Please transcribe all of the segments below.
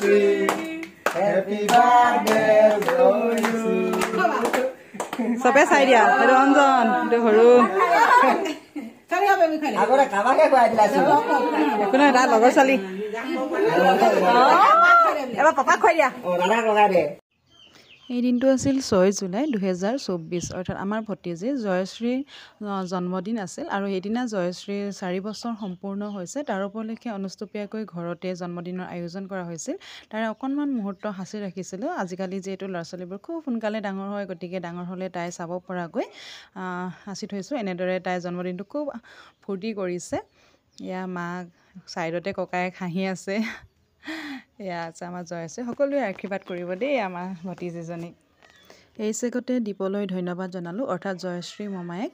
Happy birthday to you. Sampai saya dia, Ronjon, itu huru. Aku dah kawan ke buat jelas. Aku nak dah logo sali. Eba papa kau dia. Oh, nana kau ada. এই দিনটো আছিল 6 July 2024 অৰ্থাৎ আমাৰ ভতিজী জয়শ্ৰীৰ জন্মদিন আছিল আৰু সেইদিনা জয়শ্ৰীৰ 4 বছৰ সম্পূৰ্ণ হৈছে তাৰ উপলক্ষে অনুষ্টুপীয়াকৈ ঘৰতে জন্মদিনৰ আয়োজন কৰা হৈছিল তাৰে অকণমান মুহূৰ্ত হাসি ৰাখিছিলোঁ আজিকালি যেটো ল'ৰা-ছোৱালীবোৰ খুব সোনকালে ডাঙৰ হয় গতিকে ডাঙৰ হ'লে তাই চাব পৰাকৈ হাসি থৈছোঁ এনেদৰে তাই জন্মদিনটো খুব ফূৰ্তি কৰিছে ইয়া মাক সাইডতে ককায়ে হাঁহি আছে এয়া আছে আমাৰ জয়শ্ৰী সকলোৱে আশীৰ্বাদ কৰিব দেই আমাৰ ভতিজীজনীক এই চেগতে দীপলৈ ধন্যবাদ জনালোঁ অৰ্থাৎ জয়শ্ৰী মমায়েক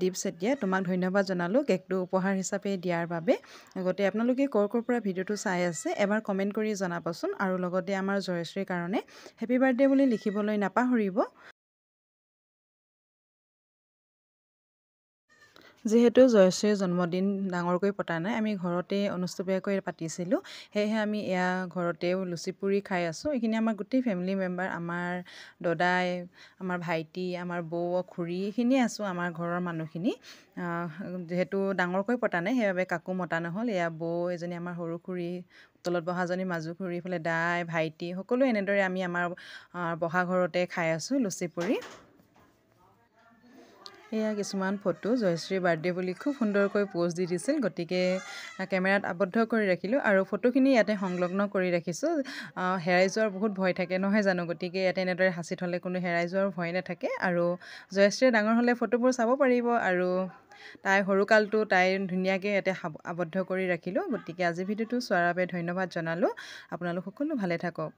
দীপ চেতিয়া তোমাক ধন্যবাদ জনালোঁ কেকটো উপহাৰ হিচাপে দিয়াৰ বাবে লগতে আপোনালোকে ক'ৰ পৰা ভিডিঅ'টো চাই আছে এবাৰ কমেণ্ট কৰি জনাবচোন আৰু লগতে আমাৰ জয়শ্ৰীৰ কাৰণে হেপী বাৰ্থডে বুলি লিখিবলৈ নাপাহৰিব যেহেতু জয়শ্ৰীৰ জন্মদিন ডাঙৰকৈ পতা নাই আমি ঘৰতে অনুষ্টুপীয়াকৈ পাতিছিলোঁ সেয়েহে আমি এয়া ঘৰতেও লুচি পুৰি খাই আছোঁ এইখিনি আমাৰ গোটেই ফেমিলি মেম্বাৰ আমাৰ দদাই আমাৰ ভাইটি আমাৰ বৌ খুৰী এইখিনি আছোঁ আমাৰ ঘৰৰ মানুহখিনি যেহেতু ডাঙৰকৈ পতা নাই সেইবাবে কাকো মতা নহ'ল এয়া বৌ এজনী আমাৰ সৰু খুৰী তলত বহাজনী মাজু খুৰী ইফালে দাই ভাইটি সকলো এনেদৰে আমি আমাৰ বহা ঘৰতে খাই আছোঁ লুচি পুৰি এয়া কিছুমান ফটো জয়শ্ৰী বাৰ্থডে বুলি খুব সুন্দৰকৈ পোজ দি দিছিল গতিকে কেমেৰাত আবদ্ধ কৰি ৰাখিলোঁ আৰু ফটোখিনি ইয়াতে সংলগ্ন কৰি ৰাখিছোঁ হেৰাই যোৱাৰ বহুত ভয় থাকে নহয় জানো গতিকে ইয়াতে এনেদৰে হাসি থলে কোনো হেৰাই যোৱাৰ ভয় নাথাকে আৰু জয়শ্ৰী ডাঙৰ হ'লে ফটোবোৰ চাব পাৰিব আৰু তাই সৰুকালটো তাই ধুনীয়াকৈ ইয়াতে আবদ্ধ কৰি ৰাখিলোঁ গতিকে আজি ভিডিঅ'টো চোৱাৰ বাবে ধন্যবাদ জনালোঁ আপোনালোক সকলো ভালে থাকক